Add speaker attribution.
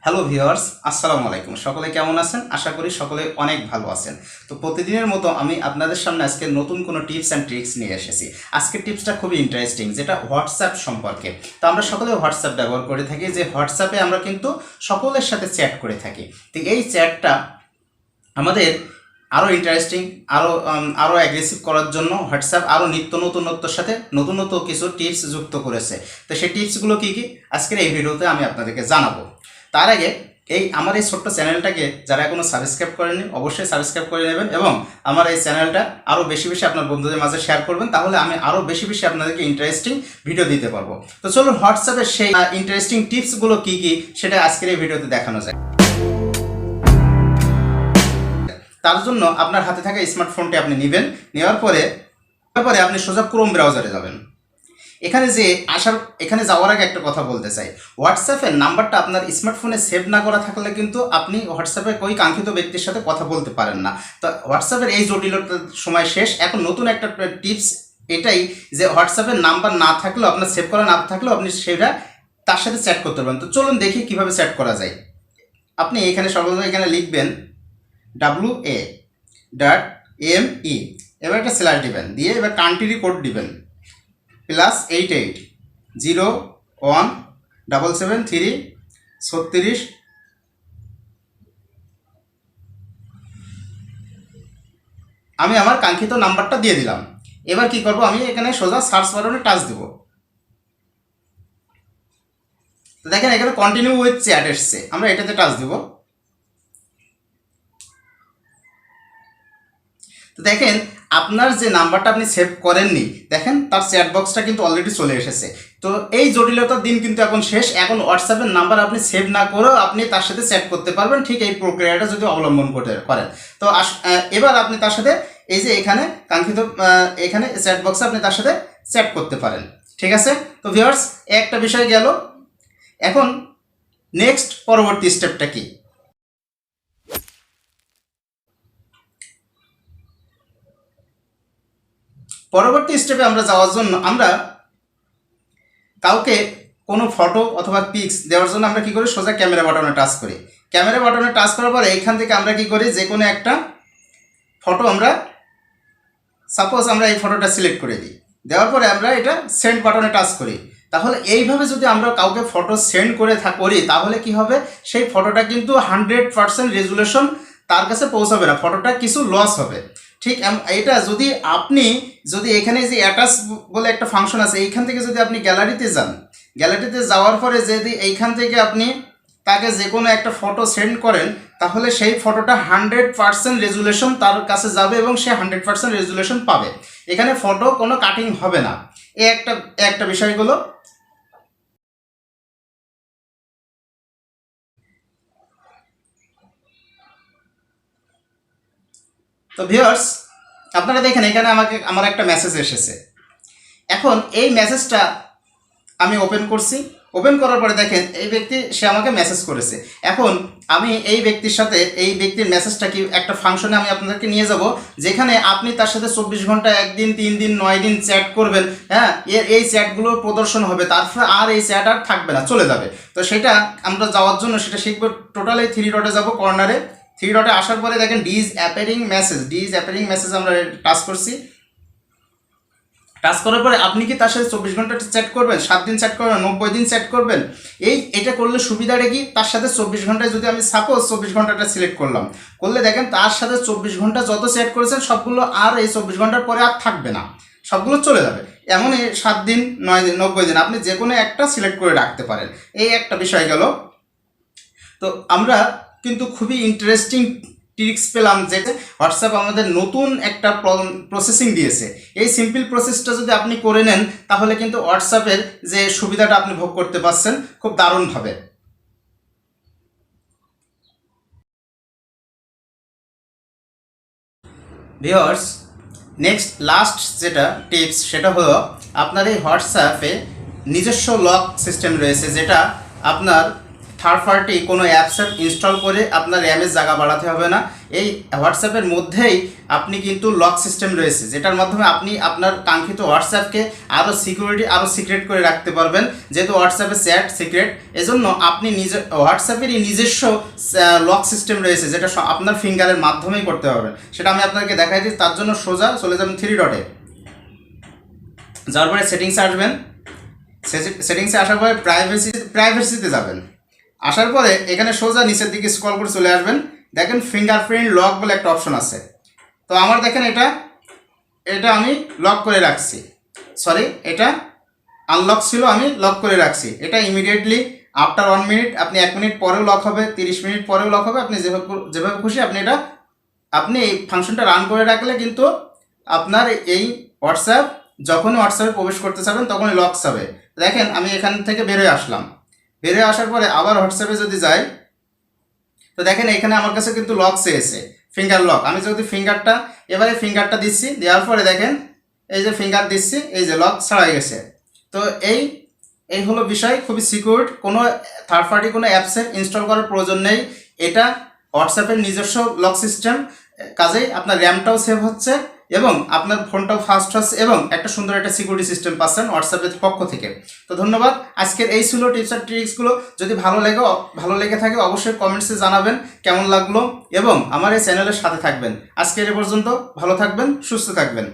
Speaker 1: Hello viewers, আসসালামু আলাইকুম। সকলে কেমন আছেন? আশা করি সকলে অনেক ভালো আছেন। তো প্রতিদিনের মতো আমি আপনাদের সামনে আজকে নতুন কোনো টিপস অ্যান্ড ট্রিক্স নিয়ে এসেছি। আজকের টিপসটা খুবই ইন্টারেস্টিং, যেটা হোয়াটসঅ্যাপ সম্পর্কে। তো আমরা সকলে হোয়াটসঅ্যাপ ব্যবহার করে থাকি, যে হোয়াটসঅ্যাপে আমরা কিন্তু সকলের সাথে চ্যাট করে থাকি। তো এই চ্যাটটা আমাদের আরও ইন্টারেস্টিং, আরও অ্যাগ্রেসিভ করার জন্য হোয়াটসঅ্যাপ আরও নিত্য নতুনত্বর সাথে নতুন নতুন কিছু টিপস যুক্ত করেছে। তো সেই টিপসগুলো কী কী আজকের এই ভিডিওতে আমি আপনাদেরকে জানাবো। তার আগে আমার এই ছোট্ট চ্যানেলটাকে যারা এখনও সাবস্ক্রাইব করেনি অবশ্যই সাবস্ক্রাইব করে নেবেন, এবং আমার এই চ্যানেলটা আরও বেশি বেশি আপনার বন্ধুদের মাঝে শেয়ার করবেন, তাহলে আমি আরও বেশি বেশি আপনাদেরকে ইন্টারেস্টিং ভিডিও দিতে পারবো। তো চলুন হোয়াটসঅ্যাপের সেই ইন্টারেস্টিং টিপসগুলো কী কী সেটা আজকের এই ভিডিওতে দেখানো যায়। তার জন্য আপনার হাতে থাকা স্মার্টফোনটি আপনি নেবেন, নেওয়ার পরে আপনি সোজা ক্রোম ব্রাউজারে যাবেন। এখানে যাওয়ার আগে একটা কথা বলতে চাই, হোয়াটসঅ্যাপের নাম্বারটা আপনার স্মার্টফোনে সেভ না করা থাকলে কিন্তু আপনি হোয়াটসঅ্যাপে ওই কাঙ্ক্ষিত ব্যক্তির সাথে কথা বলতে পারেন না। তো হোয়াটসঅ্যাপের এই জটিলতার সময় শেষ। এখন নতুন একটা টিপস এটাই, যে হোয়াটসঅ্যাপের নাম্বার না থাকলেও, আপনার সেভ করা না থাকলেও আপনি সেটা তার সাথে চ্যাট করতে পারবেন। তো চলুন দেখি কিভাবে চ্যাট করা যায়। আপনি এখানে সর্বপ্রথম এখানে লিখবেন WA.ME, এবার একটা স্ল্যাশ দিবেন, দিয়ে এবার কান্ট্রি কোড দিবেন +8801777336। আমি আমার কাঙ্ক্ষিত নাম্বারটা দিয়ে দিলাম। এবার কি করব, আমি এখানে সোজা সার্চ বাটনে টাচ দেব। তো দেখেন এখানে কন্টিনিউ উইথ চ্যাট এসছে, আমরা এটাতে টাচ দেব। তো দেখেন আপনার যে নাম্বারটা আপনি সেভ করেননি, দেখেন তার চ্যাট বক্সটা কিন্তু অলরেডি চলে এসেছে। তো এই জটিলতার দিন কিন্তু এখন শেষ। এখন হোয়াটসঅ্যাপের নাম্বার আপনি সেভ না করেও আপনি তার সাথে চ্যাট করতে পারবেন, ঠিক এই প্রক্রিয়াটা যদি অবলম্বন করেন। তো এবার আপনি তার সাথে এই যে এখানে কাঙ্ক্ষিত এখানে চ্যাট বক্সে আপনি তার সাথে চ্যাট করতে পারেন, ঠিক আছে। তো ভিউয়ার্স, একটা বিষয় গেল। এখন নেক্সট পরবর্তী স্টেপটা কি? পরবর্তী স্টেপে আমরা যাওয়ার জন্য আমরা কাউকে কোনো ফটো অথবা পিক্স দেওয়ার জন্য আমরা কী করি, সোজা ক্যামেরা বাটনে টাচ করি। ক্যামেরা বাটনে টাচ করার পরে এইখান থেকে আমরা কী করি, যে কোনো একটা ফটো আমরা সাপোজ আমরা এই ফটোটা সিলেক্ট করে দিই। দেওয়ার পরে আমরা এটা সেন্ড বাটনে টাচ করি। তাহলে এইভাবে যদি আমরা কাউকে ফটো সেন্ড করি তাহলে কি হবে, সেই ফটোটা কিন্তু 100% রেজুলেশন তার কাছে পৌঁছাবে না, ফটোটা কিছু লস হবে। ঠিক এটা যদি এখানে যে অ্যাটাচ বলে একটা ফাংশন আছে, এইখান থেকে যদি আপনি গ্যালারিতে যান, গ্যালারিতে যাওয়ার পরে যদি এইখান থেকে আপনি তাকে যে কোনো একটা ফটো সেন্ড করেন, তাহলে সেই ফটোটা 100% রেজুলেশন তার কাছে যাবে এবং সে 100% রেজুলেশন পাবে। এখানে ফটো কোনো কাটিং হবে না। একটা বিষয়গুলো। তো ভিউয়ার্স, আপনারা দেখেন এখানে আমার একটা মেসেজ এসেছে। এখন এই মেসেজটা আমি ওপেন করছি। ওপেন করার পরে দেখেন এই ব্যক্তি সে আমাকে মেসেজ করেছে। এখন আমি এই ব্যক্তির সাথে এই ব্যক্তির মেসেজটা কি একটা ফাংশনে আমি আপনাদেরকে নিয়ে যাব, যেখানে আপনি তার সাথে 24 ঘন্টা, 1 দিন, 3 দিন, 9 দিন চ্যাট করবেন। হ্যাঁ, এই চ্যাটগুলো প্রদর্শন হবে, তারপরে আর এই চ্যাট আর থাকবে না, চলে যাবে। তো সেটা আমরা যাওয়ার জন্য সেটা শিখবো। টোটালি 3 ডটে যাব, কর্নারে 3 ডটে আসার পরে দেখেন ডিজ অ্যাপিয়ারিং মেসেজ আমরা টাচ করছি। টাচ করার পরে আপনি কি তার সাথে 24 ঘন্টা চ্যাট করবেন, 7 দিন চ্যাট করবেন, 90 দিন চ্যাট করবেন? এটা করলে সুবিধাটা কি, তার সাথে 24 ঘন্টায় যদি আমি সাপোজ 24 ঘন্টাটা সিলেক্ট করলে দেখেন তার সাথে 24 ঘন্টা যত চ্যাট করেছেন সবগুলো আর এই 24 ঘন্টার পরে আর থাকবে না, সবগুলো চলে যাবে। এমনই 7 দিন, 9 দিন, 90 দিন আপনি যে কোনো একটা সিলেক্ট করে রাখতে পারেন। এই একটা বিষয় গেল। তো আমরা কিন্তু খুবই ইন্টারেস্টিং ট্রিক্স পেলাম, যে হোয়াটসঅ্যাপ আমাদের নতুন একটা প্রসেসিং দিয়েছে। এই সিম্পল প্রসেসটা যদি আপনি করে নেন, তাহলে কিন্তু হোয়াটসঅ্যাপের যে সুবিধাটা আপনি ভোগ করতে পারছেন খুব দারুণভাবে। ভিউয়ার্স, লাস্ট যেটা টিপস সেটা হলো, আপনার এই হোয়াটসঅ্যাপে নিজস্ব লক সিস্টেম রয়েছে, যেটা আপনার থার্ড পার্টি কোনো অ্যাপসের ইনস্টল করে আপনার র্যামের জায়গা বাড়াতে হবে না। এই হোয়াটসঅ্যাপের মধ্যেই আপনি কিন্তু লক সিস্টেম রয়েছে, যেটার মাধ্যমে আপনি আপনার কাঙ্ক্ষিত হোয়াটসঅ্যাপকে আরও সিক্রেট করে রাখতে পারবেন। যেহেতু হোয়াটসঅ্যাপে চ্যাট সিক্রেট, এজন্য আপনি হোয়াটসঅ্যাপেরই নিজস্ব লক সিস্টেম রয়েছে, যেটা আপনার ফিঙ্গারের মাধ্যমেই করতে পারবেন। সেটা আমি আপনাকে দেখাই দিই। তার জন্য সোজা চলে যাবেন 3 ডটে, যাওয়ার পরে সেটিংসে আসবেন। সেটিংসে আসার পরে প্রাইভেসিতে যাবেন। আসার পরে এখানে সোজা নিচের দিকে স্ক্রল করে চলে আসবেন। দেখেন ফিঙ্গারপ্রিন্ট লক বলে একটা অপশন আছে। তো আমার দেখেন এটা আমি লক করে রাখছি, সরি এটা আনলক ছিল, আমি লক করে রাখছি। এটা ইমিডিয়েটলি আফটার 1 মিনিট, আপনি 1 মিনিট পরেও লক হবে, 30 মিনিট পরেও লক হবে। আপনি যেভাবে খুশি আপনি এই ফাংশনটা রান করে রাখলে কিন্তু আপনার এই হোয়াটসঅ্যাপ যখনই হোয়াটসঅ্যাপে প্রবেশ করতে চাবেন তখনই লক হবে। দেখেন আমি এখান থেকে বেরোয় আসলাম, বেরোয় আসার পরে আবার হোয়াটসঅ্যাপে যদি যাই, তো দেখেন এখানে আমার কাছে কিন্তু লক চেয়েছে, ফিঙ্গার লক। আমি যদি এবারে ফিঙ্গারটা দিচ্ছি, দেওয়ার পরে দেখেন এই যে ফিঙ্গার দিচ্ছি, এই যে লক ছাড়া গেছে। তো এই হলো বিষয়, খুবই সিকিউর। কোনো থার্ড পার্টি কোনো অ্যাপসের ইনস্টল করার প্রয়োজন নেই। এটা হোয়াটসঅ্যাপের নিজস্ব লক সিস্টেম, কাজেই আপনার র্যামটাও সেভ হচ্ছে এবং আপনার ফোনটাও ফাস্ট হচ্ছে এবং একটা সুন্দর একটা সিকিউরিটি সিস্টেম পাচ্ছেন হোয়াটসঅ্যাপের পক্ষ থেকে। তো ধন্যবাদ। আজকের এই ছিল টিপস আর ট্রিক্সগুলো। যদি ভালো লেগে থাকে অবশ্যই কমেন্টসে জানাবেন কেমন লাগলো এবং আমার এই চ্যানেলের সাথে থাকবেন। আজকের এ পর্যন্ত, ভালো থাকবেন, সুস্থ থাকবেন।